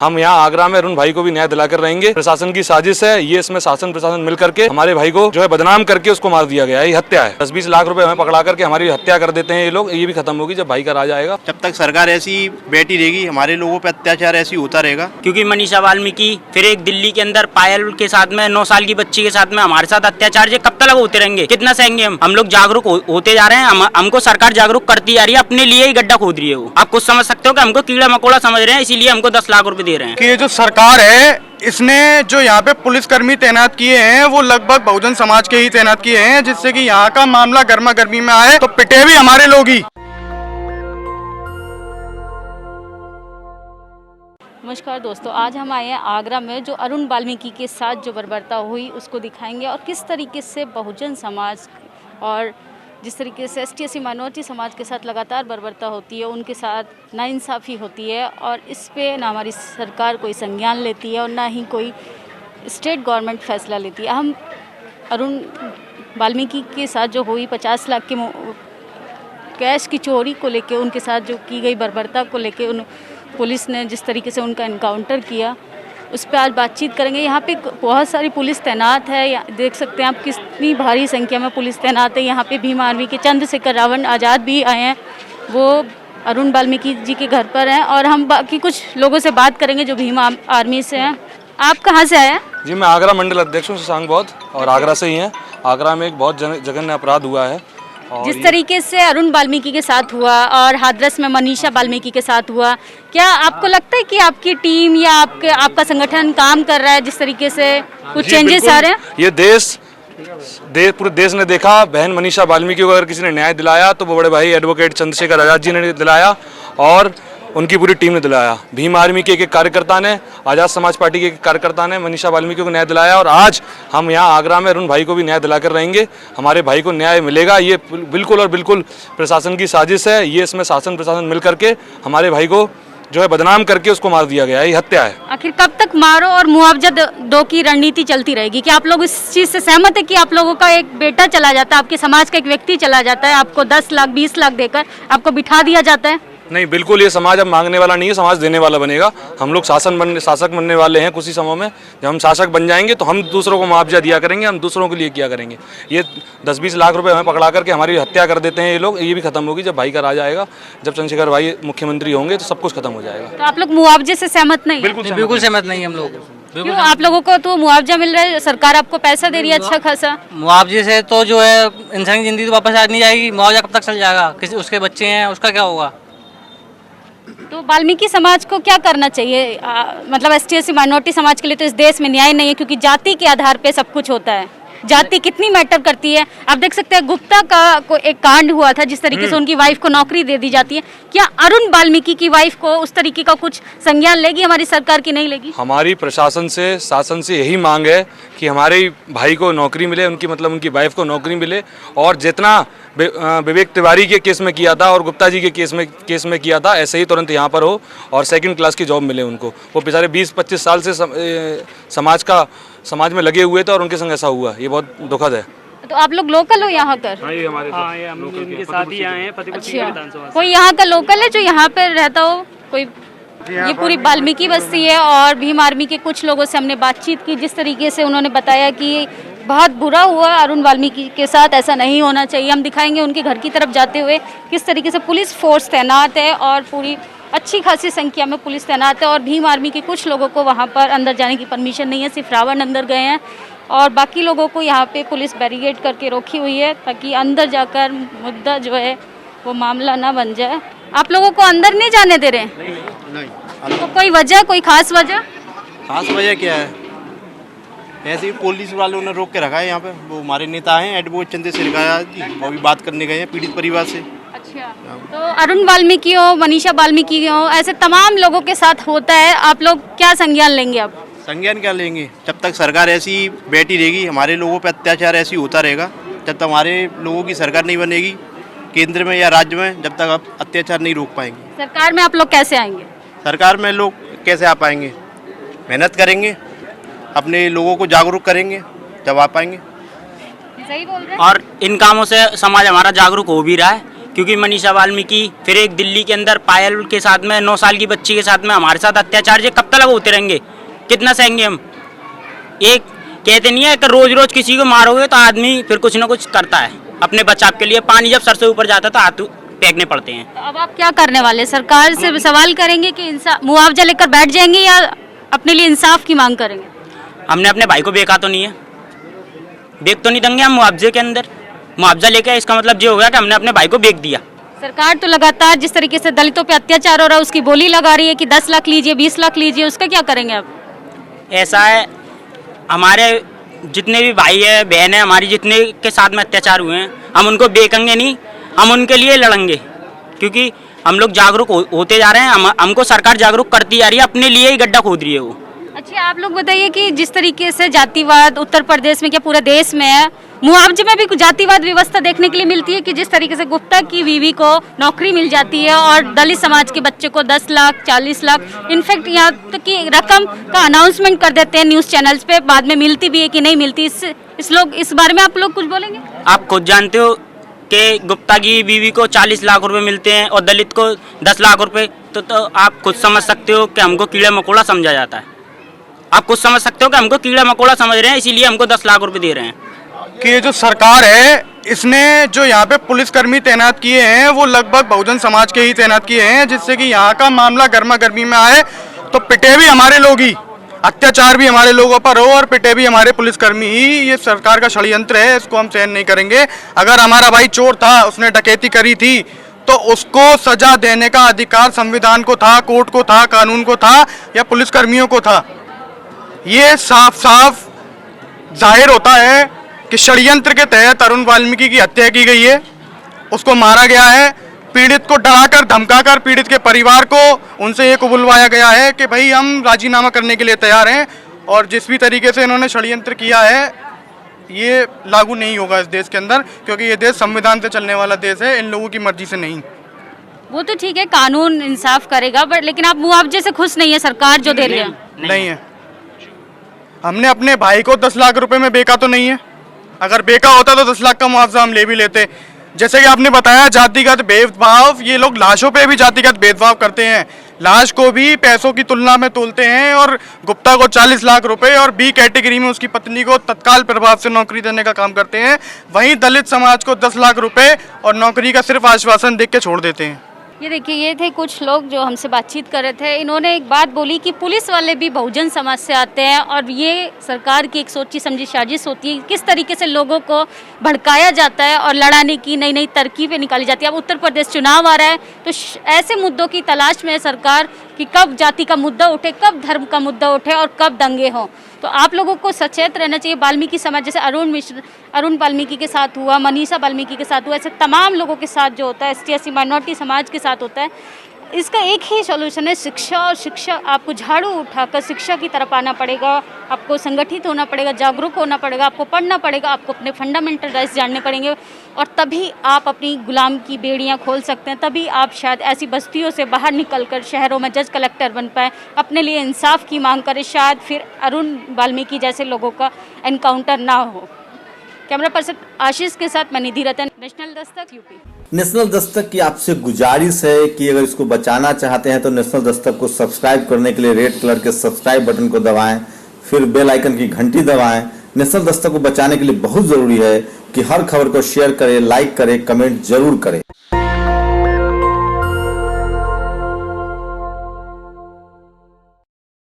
हम यहाँ आगरा में अरुण भाई को भी न्याय दिलाकर रहेंगे। प्रशासन की साजिश है ये, इसमें शासन प्रशासन मिल करके हमारे भाई को जो है बदनाम करके उसको मार दिया गया है। ये हत्या है। 10-20 लाख रुपए हमें पकड़ा करके हमारी हत्या कर देते हैं ये लोग। ये भी खत्म होगी जब भाई का राज आएगा। जब तक सरकार ऐसी बैठी रहेगी हमारे लोगों पे अत्याचार ऐसी होता रहेगा। क्योंकि मनीषा वाल्मीकि, फिर एक दिल्ली के अंदर पायल के साथ में 9 साल की बच्ची के साथ में हमारे साथ अत्याचार ये कब तक होते रहेंगे? कितना सहेंगे हम लोग जागरूक होते जा रहे हैं। हमको सरकार जागरूक करती जा रही है, अपने लिए ही गड्ढा खोद रही है वो। आप कुछ समझ सकते हो कि हमको कीड़ा मकोड़ा समझ रहे हैं, इसीलिए हमको 10 लाख रुपए दे रहे हैं। कि ये जो सरकार है इसने जो यहाँ पे पुलिसकर्मी तैनात किए हैं वो लगभग बहुजन समाज के ही तैनात किए हैं, जिससे कि यहाँ का मामला गर्मा गर्मी में आए तो पिटे भी हमारे लोग ही। नमस्कार दोस्तों, आज हम आए हैं आगरा में। जो अरुण वाल्मीकि के साथ जो बर्बरता हुई उसको दिखाएंगे और किस तरीके से बहुजन समाज और जिस तरीके से ST/SC माइनॉरिटी समाज के साथ लगातार बर्बरता होती है, उनके साथ नाइंसाफ़ी होती है और इस पे ना हमारी सरकार कोई संज्ञान लेती है और ना ही कोई स्टेट गवर्नमेंट फैसला लेती है। हम अरुण वाल्मीकि के साथ जो हुई 50 लाख के कैश की चोरी को लेके, उनके साथ जो की गई बर्बरता को लेके, उन पुलिस ने जिस तरीके से उनका इनकाउंटर किया उस पर आज बातचीत करेंगे। यहाँ पे बहुत सारी पुलिस तैनात है, देख सकते हैं आप कितनी भारी संख्या में पुलिस तैनात है। यहाँ पे भीम आर्मी के चंद्रशेखर रावण आज़ाद भी आए हैं, वो अरुण वाल्मीकि जी के घर पर हैं और हम बाकी कुछ लोगों से बात करेंगे जो भीम आर्मी से हैं। आप कहाँ से आए हैं? जी मैं आगरा मंडल अध्यक्ष हूँ शशांक बौद्ध, और आगरा से ही हैं। आगरा में एक बहुत जघन्य अपराध हुआ है। जिस तरीके से अरुण वाल्मीकि के साथ हुआ और हाथरस में मनीषा वाल्मीकि के साथ हुआ, क्या आपको लगता है कि आपकी टीम या आपका संगठन काम कर रहा है जिस तरीके से कुछ चेंजेस आ रहे हैं? ये पूरे देश ने देखा। बहन मनीषा वाल्मीकि को अगर किसी ने न्याय दिलाया तो वो बड़े भाई एडवोकेट चंद्रशेखर आज़ाद जी ने दिलाया और उनकी पूरी टीम ने दिलाया। भीम आर्मी के एक कार्यकर्ता ने, आज़ाद समाज पार्टी के एक कार्यकर्ता ने मनीषा वाल्मीकि को न्याय दिलाया और आज हम यहाँ आगरा में अरुण भाई को भी न्याय दिलाकर रहेंगे। हमारे भाई को न्याय मिलेगा। ये बिल्कुल और बिल्कुल प्रशासन की साजिश है ये, इसमें शासन प्रशासन मिल करके हमारे भाई को जो है बदनाम करके उसको मार दिया गया है। ये हत्या है। आखिर कब तक मारो और मुआवजा दो की रणनीति चलती रहेगी? क्या आप लोग इस चीज़ से सहमत है कि आप लोगों का एक बेटा चला जाता है, आपके समाज का एक व्यक्ति चला जाता है, आपको 10 लाख 20 लाख देकर आपको बिठा दिया जाता है? नहीं, बिल्कुल ये समाज अब मांगने वाला नहीं है, समाज देने वाला बनेगा। हम लोग शासक बनने वाले हैं कुछ ही समय में। जब हम शासक बन जाएंगे तो हम दूसरों को मुआवजा दिया करेंगे, हम दूसरों के लिए किया करेंगे। ये 10-20 लाख रुपए हमें पकड़ा करके हमारी हत्या कर देते हैं ये लोग। ये भी खत्म होगी जब भाई का राज आएगा। जब चंद्रशेखर भाई मुख्यमंत्री होंगे तो सब कुछ खत्म हो जाएगा। तो आप लोग मुआवजे से सहमत नहीं? बिल्कुल सहमत नहीं हम लोग। क्यों? आप लोगों को तो मुआवजा मिल रहा है, सरकार आपको पैसा दे रही है अच्छा खासा। मुआवजे से तो जो है इंसान की जिंदगी तो वापस आ नहीं जाएगी। मुआवजा कब तक चल जाएगा? किसी उसके बच्चे हैं, उसका क्या होगा? तो वाल्मीकि समाज को क्या करना चाहिए? मतलब ST/SC माइनॉरिटी समाज के लिए तो इस देश में न्याय नहीं है, क्योंकि जाति के आधार पे सब कुछ होता है। जाति कितनी मैटर करती है। आप देख सकते हैं गुप्ता का एक कांड हुआ था, जिस तरीके से उनकी वाइफ को नौकरी दे दी जाती है। क्या अरुण वाल्मीकि की वाइफ को उस तरीके का कुछ संज्ञान लेगी हमारी सरकार की? नहीं लेगी। हमारी प्रशासन से, शासन से यही मांग है कि हमारे भाई को नौकरी मिले, उनकी वाइफ को नौकरी मिले। और जितना विवेक तिवारी के केस में किया था और गुप्ता जी के केस में किया था, ऐसे ही तुरंत यहाँ पर हो और सेकंड क्लास की जॉब मिले उनको। वो बेचारे 20-25 साल से समाज में लगे हुए थे और उनके संग ऐसा हुआ। ये बहुत दुखद है। तो आप लोग लोकल हो यहाँ कर? हाँ, ये हमारे हम उनके साथ ही आए हैं। अच्छा, कोई यहाँ का लोकल है जो यहाँ पे रहता हो? कोई? ये पूरी वाल्मीकि बस्ती है और भीम आर्मी के कुछ लोगों से हमने बातचीत की, जिस तरीके से उन्होंने बताया कि बहुत बुरा हुआ अरुण वाल्मीकि के साथ, ऐसा नहीं होना चाहिए। हम दिखाएंगे उनके घर की तरफ जाते हुए किस तरीके से पुलिस फोर्स तैनात है और पूरी अच्छी खासी संख्या में पुलिस तैनात है। और भीम आर्मी के कुछ लोगों को वहाँ पर अंदर जाने की परमिशन नहीं है, सिर्फ रावण अंदर गए हैं और बाकी लोगों को यहाँ पे पुलिस बैरिकेड करके रोकी हुई है ताकि अंदर जाकर मुद्दा जो है वो मामला ना बन जाए। आप लोगों को अंदर नहीं जाने दे रहे हैं? नहीं। तो कोई वजह, कोई खास वजह? खास वजह क्या है? ऐसे ही पुलिस वालों ने रोक के रखा है यहाँ पे। वो हमारे नेता हैं एडवोकेट चंद्रशेखर आज़ाद जी, वो भी बात करने गए हैं पीड़ित परिवार से। अच्छा, तो अरुण वाल्मीकि हो, मनीषा वाल्मीकि हो, ऐसे तमाम लोगों के साथ होता है, आप लोग क्या संज्ञान लेंगे? अब संज्ञान क्या लेंगे? जब तक सरकार ऐसी बैठी रहेगी हमारे लोगों पे अत्याचार ऐसी होता रहेगा। जब तक हमारे लोगों की सरकार नहीं बनेगी केंद्र में या राज्य में, जब तक आप अत्याचार नहीं रोक पाएंगे। सरकार में आप लोग कैसे आएंगे? सरकार में लोग कैसे आ पाएंगे? मेहनत करेंगे, अपने लोगों को जागरूक करेंगे, जब आ पाएंगे। सही बोल रहे हैं। और इन कामों से समाज हमारा जागरूक हो भी रहा है, क्योंकि मनीषा वाल्मीकि, फिर एक दिल्ली के अंदर पायल के साथ में 9 साल की बच्ची के साथ में हमारे साथ अत्याचार, ये कब तक होते रहेंगे? कितना सहेंगे हम? एक कहते नहीं है कि रोज रोज किसी को मारोगे तो आदमी फिर कुछ ना कुछ करता है अपने बचाव के लिए। पानी जब सर से ऊपर जाता है तो हाथ फेंकने पड़ते हैं। तो अब आप क्या करने वाले? सरकार से सवाल करेंगे कि मुआवजा लेकर बैठ जाएंगे या अपने लिए इंसाफ की मांग करेंगे? हमने अपने भाई को बेचा तो नहीं है, बेच तो नहीं देंगे हम मुआवजे के अंदर। मुआवजा लेके इसका मतलब ये हो गया कि हमने अपने भाई को बेच दिया। सरकार तो लगातार जिस तरीके से दलितों पे अत्याचार हो रहा है उसकी बोली लगा रही है कि 10 लाख लीजिए, 20 लाख लीजिए, उसका क्या करेंगे आप? ऐसा है, हमारे जितने भी भाई है बहन है हमारी, जितने के साथ में अत्याचार हुए हैं, हम उनको बेचेंगे नहीं, हम उनके लिए लड़ेंगे। क्योंकि हम लोग जागरूक होते जा रहे हैं, हमको सरकार जागरूक करती जा रही है, अपने लिए ही गड्ढा खोद रही है वो। अच्छा, आप लोग बताइए कि जिस तरीके से जातिवाद उत्तर प्रदेश में क्या पूरे देश में है, मुआवजे में भी कुछ जातिवाद व्यवस्था देखने के लिए मिलती है कि जिस तरीके से गुप्ता की बीवी को नौकरी मिल जाती है और दलित समाज के बच्चे को 10 लाख 40 लाख, इनफैक्ट यहाँ तक की रकम का अनाउंसमेंट कर देते हैं न्यूज़ चैनल्स पे, बाद में मिलती भी है कि नहीं मिलती। इस बारे में आप लोग कुछ बोलेंगे? आप खुद जानते हो कि गुप्ता की बीवी को 40 लाख रुपए मिलते हैं और दलित को 10 लाख रुपए, तो आप खुद समझ सकते हो कि हमको कीड़ा मकोड़ा समझा जाता है। आप खुद समझ सकते हो कि हमको कीड़ा मकोड़ा समझ रहे हैं, इसीलिए हमको 10 लाख रुपए दे रहे हैं। कि ये जो सरकार है इसने जो यहाँ पे पुलिसकर्मी तैनात किए हैं वो लगभग बहुजन समाज के ही तैनात किए हैं, जिससे कि यहाँ का मामला गर्मा गर्मी में आए तो पिटे भी हमारे लोग ही, अत्याचार भी हमारे लोगों पर हो और पिटे भी हमारे पुलिसकर्मी ही। ये सरकार का षड्यंत्र है, इसको हम सहन नहीं करेंगे। अगर हमारा भाई चोर था, उसने डकैती करी थी, तो उसको सजा देने का अधिकार संविधान को था, कोर्ट को था, कानून को था या पुलिसकर्मियों को था। ये साफ साफ जाहिर होता है कि षड्यंत्र के तहत अरुण वाल्मीकि की हत्या की गई है, उसको मारा गया है। पीड़ित को डराकर धमकाकर पीड़ित के परिवार को उनसे ये बुलवाया गया है कि भाई हम राजीनामा करने के लिए तैयार हैं, और जिस भी तरीके से इन्होंने षड्यंत्र किया है ये लागू नहीं होगा इस देश के अंदर, क्योंकि ये देश संविधान से चलने वाला देश है, इन लोगों की मर्जी से नहीं। वो तो ठीक है, कानून इंसाफ करेगा, बट लेकिन आप मुआवजे से खुश नहीं है सरकार जो दे रही है? नहीं है। हमने अपने भाई को 10 लाख रुपए में बेचा तो नहीं है, अगर बेचा होता तो 10 लाख का मुआवजा हम ले भी लेते। जैसे कि आपने बताया जातिगत भेदभाव, ये लोग लाशों पे भी जातिगत भेदभाव करते हैं, लाश को भी पैसों की तुलना में तोलते हैं, और गुप्ता को 40 लाख रुपए और बी कैटेगरी में उसकी पत्नी को तत्काल प्रभाव से नौकरी देने का काम करते हैं। वहीं दलित समाज को 10 लाख रुपए और नौकरी का सिर्फ आश्वासन देख के छोड़ देते हैं। ये देखिए, ये थे कुछ लोग जो हमसे बातचीत कर रहे थे। इन्होंने एक बात बोली कि पुलिस वाले भी बहुजन समाज से आते हैं और ये सरकार की एक सोची समझी साजिश होती है, किस तरीके से लोगों को भड़काया जाता है और लड़ाने की नई नई तरकीबें निकाली जाती है। अब उत्तर प्रदेश चुनाव आ रहा है तो ऐसे मुद्दों की तलाश में है सरकार कि कब जाति का मुद्दा उठे, कब धर्म का मुद्दा उठे और कब दंगे हों। तो आप लोगों को सचेत रहना चाहिए। वाल्मीकि समाज, जैसे अरुण वाल्मीकि के साथ हुआ, मनीषा वाल्मीकि के साथ हुआ, ऐसे तमाम लोगों के साथ जो होता है, ST/SC माइनॉरिटी समाज के साथ होता है, इसका एक ही सॉल्यूशन है शिक्षा। और शिक्षा, आपको झाड़ू उठाकर शिक्षा की तरफ आना पड़ेगा, आपको संगठित होना पड़ेगा, जागरूक होना पड़ेगा, आपको पढ़ना पड़ेगा, आपको अपने फंडामेंटल राइट्स जानने पड़ेंगे, और तभी आप अपनी गुलाम की बेड़ियां खोल सकते हैं। तभी आप शायद ऐसी बस्तियों से बाहर निकलकर शहरों में जज कलेक्टर बन पाए, अपने लिए इंसाफ की मांग करें, शायद फिर अरुण वाल्मीकि जैसे लोगों का एनकाउंटर ना हो। कैमरा पर्सन आशीष के साथ मैं निधि रतन, national Dastak UP. National Dastak की आपसे गुजारिश है कि अगर इसको बचाना चाहते हैं तो नेशनल दस्तक को सब्सक्राइब करने के लिए रेड कलर के सब्सक्राइब बटन को दबाएं, फिर बेल आइकन की घंटी दबाएं। नेशनल दस्तक को बचाने के लिए बहुत जरूरी है कि हर खबर को शेयर करें, लाइक करें, कमेंट जरूर करें।